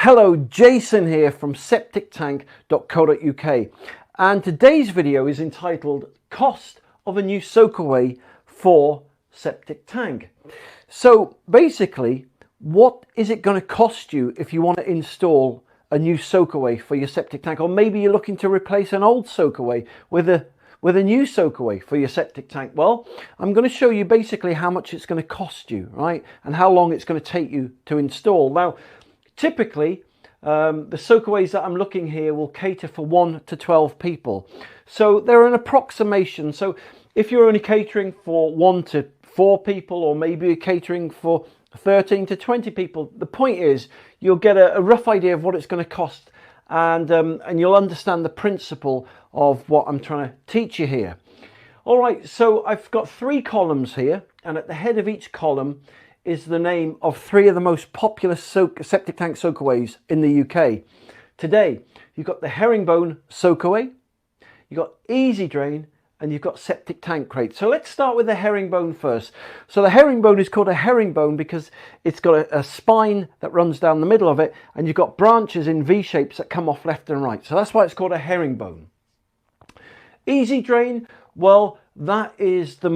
Hello, Jason here from septictank.co.uk, and today's video is entitled Cost of a New Soakaway for Septic Tank. So basically, what is it going to cost you if you want to install a new soakaway for your septic tank? Or maybe you're looking to replace an old soakaway with a new soakaway for your septic tank. Well, I'm going to show you basically how much it's going to cost you, right? And how long it's going to take you to install. Now, typically, the soakaways that I'm looking here will cater for 1 to 12 people. So they're an approximation. So if you're only catering for 1 to 4 people, or maybe you're catering for 13 to 20 people, the point is you'll get a rough idea of what it's going to cost, and you'll understand the principle of what I'm trying to teach you here. All right, so I've got 3 columns here, and at the head of each column is the name of 3 of the most popular septic tank soakaways in the UK. Today, you've got the herringbone soakaway, you've got easy drain, and you've got septic tank crate. So let's start with the herringbone first. So the herringbone is called a herringbone because it's got a spine that runs down the middle of it, and you've got branches in V shapes that come off left and right. So that's why it's called a herringbone. Easy drain, well, that is the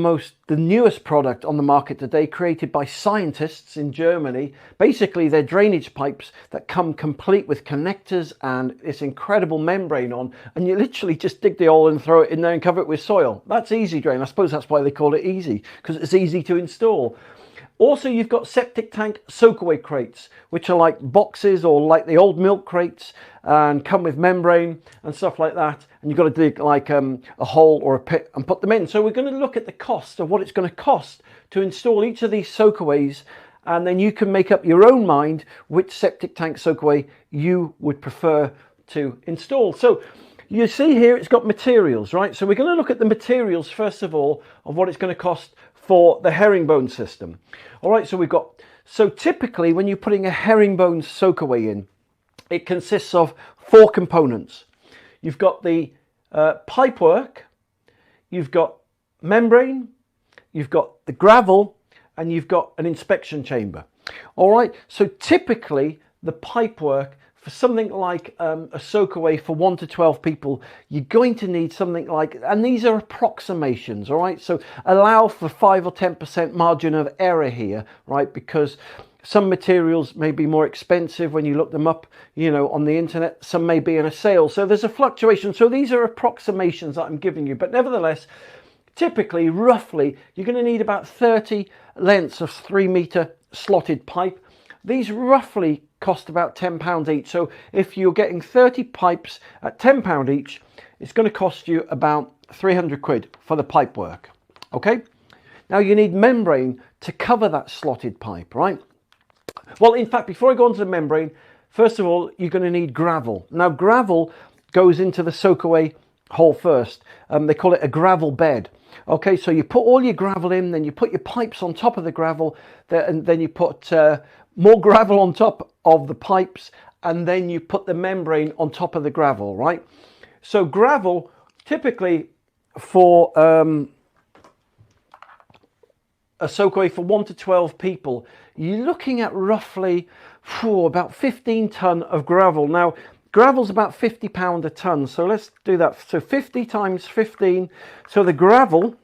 newest product on the market today, created by scientists in Germany. Basically, they're drainage pipes that come complete with connectors and this incredible membrane on, and you literally just dig the hole and throw it in there and cover it with soil. That's easy drain. I suppose that's why they call it easy, because it's easy to install. Also, you've got septic tank soakaway crates, which are like boxes or like the old milk crates, and come with membrane and stuff like that. And you've got to dig like a hole or a pit and put them in. So we're going to look at the cost of what it's going to cost to install each of these soakaways, and then you can make up your own mind which septic tank soakaway you would prefer to install. So you see here it's got materials, right? So we're going to look at the materials first of all of what it's going to cost for the herringbone system. All right, so typically when you're putting a herringbone soakaway in, it consists of 4 components. You've got the pipework, you've got membrane, you've got the gravel, and you've got an inspection chamber. All right, so typically the pipework for something like a soakaway for 1 to 12 people, you're going to need something like, and these are approximations, all right? So allow for 5 or 10% margin of error here, right? Because some materials may be more expensive when you look them up, you know, on the internet. Some may be in a sale. So there's a fluctuation. So these are approximations that I'm giving you. But nevertheless, typically, roughly, you're going to need about 30 lengths of 3-meter slotted pipe. These roughly cost about £10 each. So if you're getting 30 pipes at £10 each, it's going to cost you about 300 quid for the pipe work. Okay. Now you need membrane to cover that slotted pipe, right? Well, in fact, before I go on to the membrane, first of all, you're going to need gravel. Now gravel goes into the soakaway hole first. They call it a gravel bed. Okay, so you put all your gravel in, then you put your pipes on top of the gravel, and then you put more gravel on top of the pipes, and then you put the membrane on top of the gravel, right? So gravel, typically for a soakaway for 1 to 12 people, you're looking at roughly about 15 ton of gravel. Now, gravel's about £50 a ton, so let's do that. So 50 times 15, so the gravel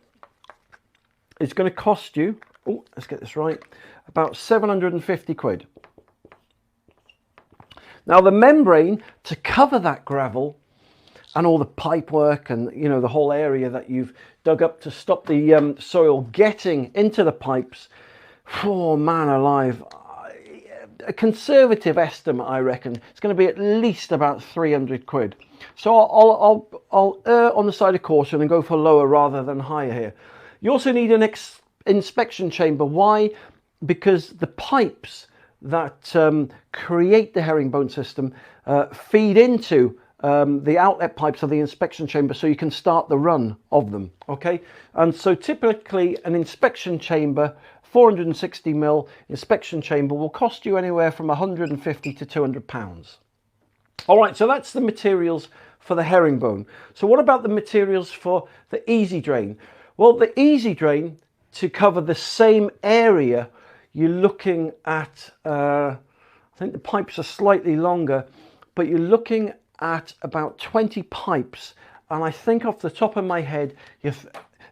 is going to cost you, oh, let's get this right, about 750 quid. Now the membrane to cover that gravel and all the pipe work and, you know, the whole area that you've dug up to stop the soil getting into the pipes, oh man alive, a conservative estimate, I reckon it's going to be at least about 300 quid. So I'll err on the side of caution and go for lower rather than higher here. You also need an inspection chamber. Why? Because the pipes that create the herringbone system feed into the outlet pipes of the inspection chamber, so you can start the run of them. Okay, and so typically an inspection chamber, 460mm inspection chamber, will cost you anywhere from 150 to 200 pounds. All right, so that's the materials for the herringbone. So what about the materials for the easy drain? Well, the easy drain, to cover the same area, you're looking at I think the pipes are slightly longer, but you're looking at about 20 pipes. And I think off the top of my head,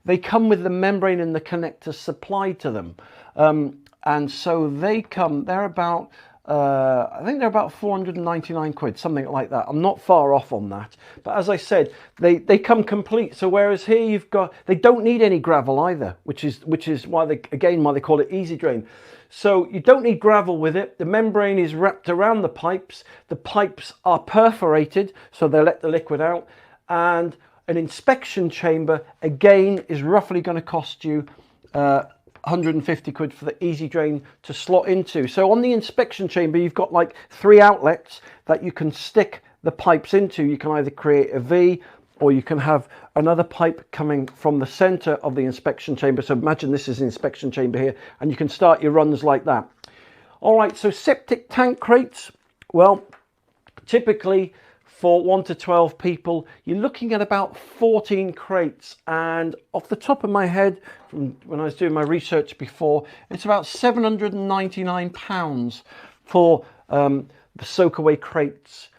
they come with the membrane and the connector supplied to them. And so they're about, I think they're about 499 quid, something like that. I'm not far off on that. But as I said, they come complete. So whereas here they don't need any gravel either, which is why they call it easy drain. So you don't need gravel with it. The membrane is wrapped around the pipes. The pipes are perforated, so they let the liquid out. And an inspection chamber, again, is roughly going to cost you 150 quid for the easy drain to slot into. So on the inspection chamber, you've got like 3 outlets that you can stick the pipes into. You can either create a V, or you can have another pipe coming from the center of the inspection chamber. So imagine this is the inspection chamber here, and you can start your runs like that. All right, so septic tank crates. Well, typically for 1 to 12 people, you're looking at about 14 crates. And off the top of my head, from when I was doing my research before, it's about £799 for the soakaway crates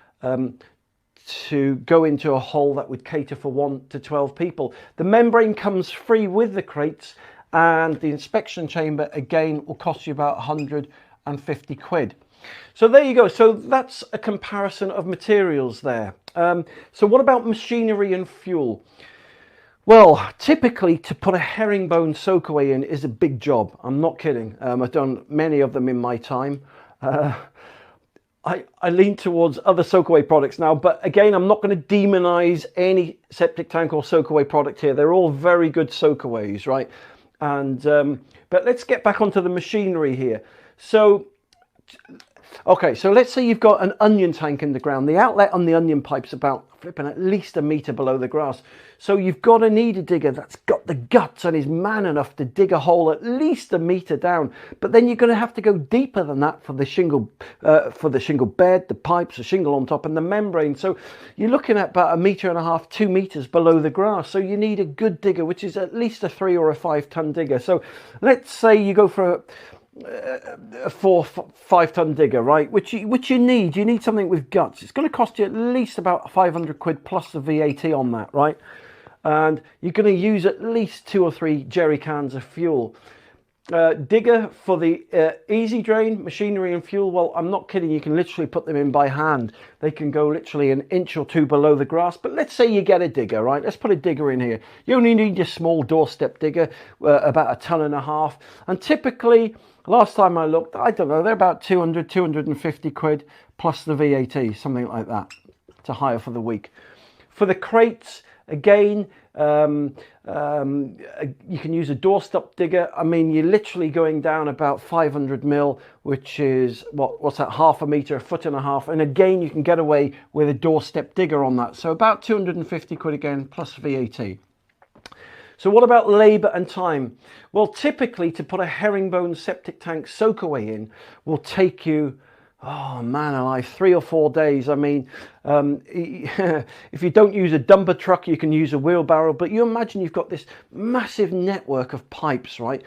to go into a hole that would cater for 1 to 12 people. The membrane comes free with the crates, and the inspection chamber again will cost you about 150 quid. So there you go. So that's a comparison of materials there. So what about machinery and fuel? Well, typically to put a herringbone soakaway in is a big job. I'm not kidding. I've done many of them in my time. I lean towards other soakaway products now, but again, I'm not going to demonize any septic tank or soakaway product here. They're all very good soakaways, right? And but let's get back onto the machinery here. So okay, so let's say you've got an onion tank in the ground. The outlet on the onion pipe's about flipping at least 1 meter below the grass. So you've got to need a digger that's got the guts and is man enough to dig a hole at least 1 meter down. But then you're going to have to go deeper than that for the shingle bed, the pipes, the shingle on top, and the membrane. So you're looking at about 1.5 meters, 2 meters below the grass. So you need a good digger, which is at least a 3 or a 5 ton digger. So let's say you go for a 4-5 ton digger, right, which you need something with guts. It's going to cost you at least about 500 quid plus the VAT on that, right? And you're going to use at least 2 or 3 jerry cans of fuel. Digger for the easy drain, machinery and fuel, well, I'm not kidding, you can literally put them in by hand. They can go literally 1 inch or 2 below the grass. But let's say you get a digger, right? Let's put a digger in here. You only need your small doorstep digger, about 1.5 tons. And typically, last time I looked, I don't know, they're about 200, 250 quid plus the VAT, something like that, to hire for the week. For the crates, again, you can use a doorstep digger. I mean, you're literally going down about 500 mil, which is what's that, 0.5 meter, 1.5 foot. And again, you can get away with a doorstep digger on that. So about 250 quid again, plus VAT. So what about labour and time? Well, typically to put a herringbone septic tank soakaway in will take you, oh man alive, 3 or 4 days. I mean, if you don't use a dumper truck, you can use a wheelbarrow, but you imagine you've got this massive network of pipes, right?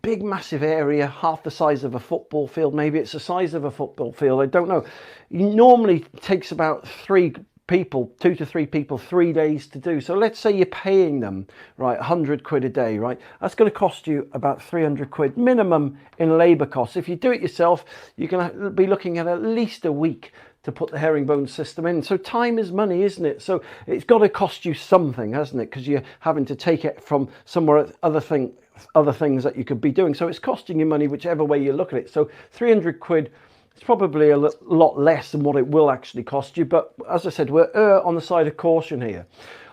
Big, massive area, half the size of a football field. Maybe it's the size of a football field, I don't know. It normally takes about 2 to 3 people, 3 days to do. So let's say you're paying them, right, 100 quid a day, right? That's going to cost you about 300 quid minimum in labour costs. If you do it yourself, you're going to be looking at least a week to put the herringbone system in. So time is money, isn't it? So it's got to cost you something, hasn't it? Because you're having to take it from somewhere, other things that you could be doing. So it's costing you money whichever way you look at it. So 300 quid, it's probably a lot less than what it will actually cost you. But as I said, we're on the side of caution here.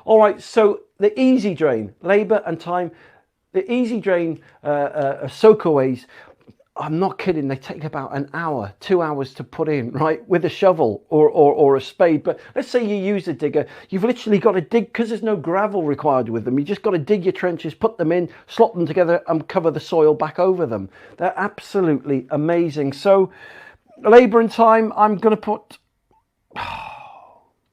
All right, so the easy drain, labour and time. The easy drain soakaways, I'm not kidding, they take about 1 hour, 2 hours to put in, right, with a shovel or a spade. But let's say you use a digger, you've literally got to dig, because there's no gravel required with them. You just got to dig your trenches, put them in, slot them together and cover the soil back over them. They're absolutely amazing. So labour and time, I'm going to put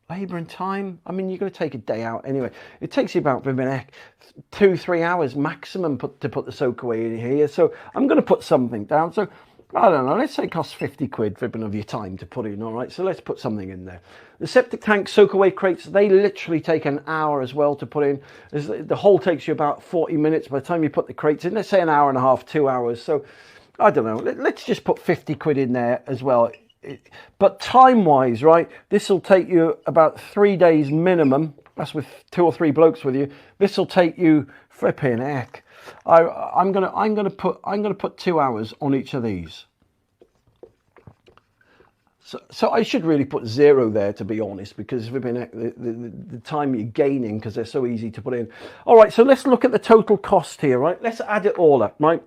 labour and time. I mean, you're going to take a day out anyway. It takes you about 2-3 hours maximum to put the soakaway in here. So I'm going to put something down. So I don't know, let's say it costs 50 quid for a bit of your time to put in, all right? So let's put something in there. The septic tank soakaway crates, they literally take an hour as well to put in. The whole takes you about 40 minutes by the time you put the crates in. Let's say an hour and a half, 2 hours. So I don't know, let's just put 50 quid in there as well. But time-wise, right, this will take you about 3 days minimum. That's with 2 or 3 blokes with you. This will take you flipping heck. I'm gonna put 2 hours on each of these. So I should really put 0 there, to be honest, because the time you're gaining, because they're so easy to put in. All right, so let's look at the total cost here, right? Let's add it all up, right?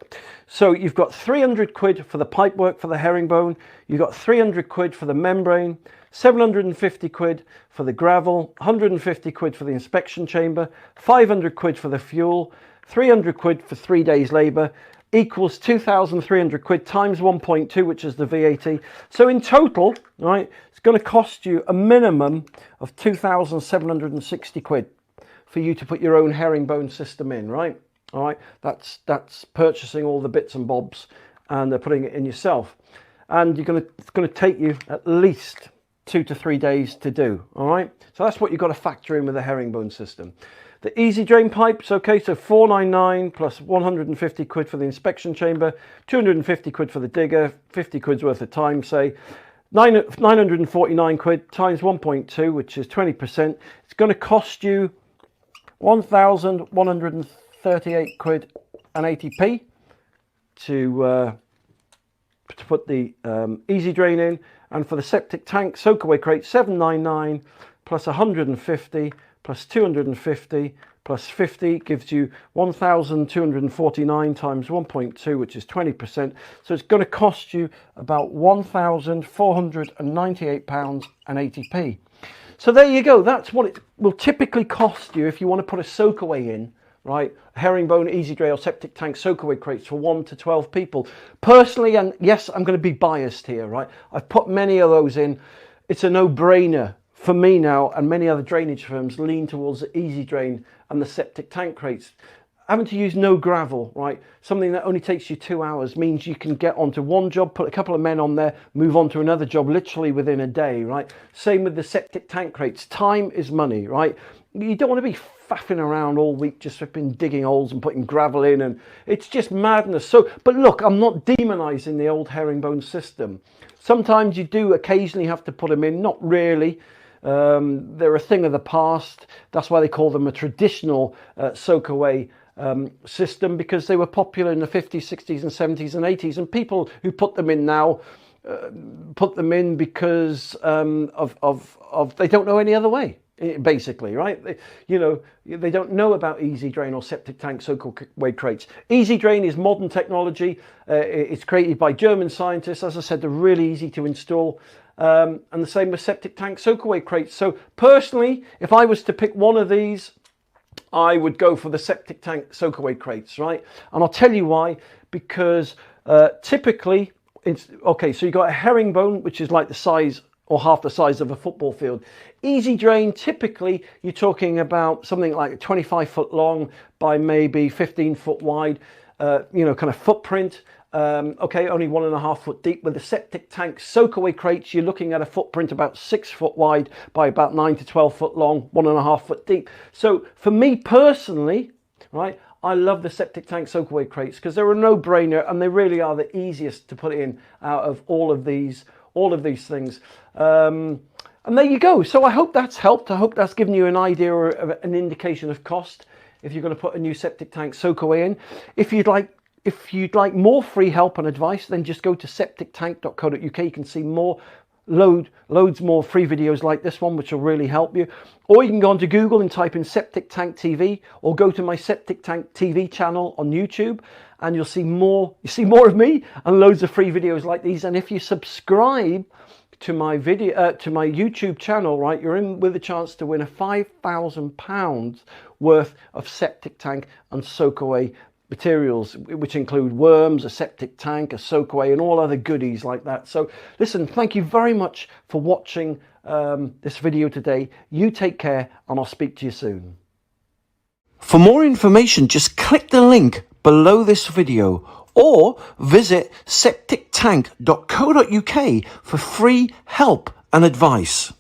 So you've got 300 quid for the pipework for the herringbone. You've got 300 quid for the membrane, 750 quid for the gravel, 150 quid for the inspection chamber, 500 quid for the fuel, 300 quid for 3 days labour, equals 2,300 quid times 1.2, which is the VAT. So in total, right, it's going to cost you a minimum of 2,760 quid for you to put your own herringbone system in, right? All right, that's purchasing all the bits and bobs and putting it in yourself. And it's going to take you at least 2 to 3 days to do, all right? So that's what you've got to factor in with the herringbone system. The easy drain pipes, okay, so 499 plus 150 quid for the inspection chamber, 250 quid for the digger, 50 quid's worth of time, say, 949 quid times 1.2, which is 20%. It's going to cost you 1,138 quid and 80p to put the easy drain in. And for the septic tank soakaway crate, 799 plus 150 plus 250 plus 50 gives you 1,249 times 1.2, which is 20%. So it's going to cost you about £1,498 and 80p. So there you go. That's what it will typically cost you if you want to put a soakaway in, right? Herringbone, easy drain or septic tank soakaway crates for 1 to 12 people. Personally, and yes, I'm going to be biased here, right? I've put many of those in. It's a no-brainer. For me now, and many other drainage firms lean towards the easy drain and the septic tank crates. Having to use no gravel, right? Something that only takes you 2 hours means you can get onto one job, put a couple of men on there, move on to another job literally within a day, right? Same with the septic tank crates. Time is money, right? You don't want to be faffing around all week just flipping digging holes and putting gravel in, and it's just madness. So, but look, I'm not demonizing the old herringbone system. Sometimes you do occasionally have to put them in, not really. They're a thing of the past. That's why they call them a traditional soakaway system, because they were popular in the 50s, 60s and 70s and 80s. And people who put them in now put them in because of they don't know any other way, basically, right? They don't know about easy drain or septic tank soakaway crates. Easy drain is modern technology. It's created by German scientists. As I said, they're really easy to install. And the same with septic tank soakaway crates. So personally, if I was to pick one of these, I would go for the septic tank soakaway crates, right? And I'll tell you why. Because typically, okay, so you've got a herringbone, which is like the size or half the size of a football field. Easy drain, typically you're talking about something like 25 foot long by maybe 15 foot wide, kind of footprint. Okay, only 1.5 foot deep. With the septic tank soakaway crates, you're looking at a footprint about 6 foot wide by about 9 to 12 foot long, 1.5 foot deep. So for me personally, right, I love the septic tank soakaway crates because they're a no-brainer and they really are the easiest to put in out of all of these things. And there you go. So I hope that's helped. I hope that's given you an idea or an indication of cost if you're going to put a new septic tank soakaway in. If you'd like more free help and advice, then just go to septictank.co.uk. You can see loads more free videos like this one, which will really help you. Or you can go onto Google and type in Septic Tank TV, or go to my Septic Tank TV channel on YouTube, and you'll see more. You see more of me and loads of free videos like these. And if you subscribe to my YouTube channel, right, you're in with a chance to win a £5,000 worth of septic tank and soakaway materials, which include worms, a septic tank, a soakaway, and all other goodies like that. So listen, thank you very much for watching this video today. You take care, and I'll speak to you soon. For more information, just click the link below this video, or visit septictank.co.uk for free help and advice.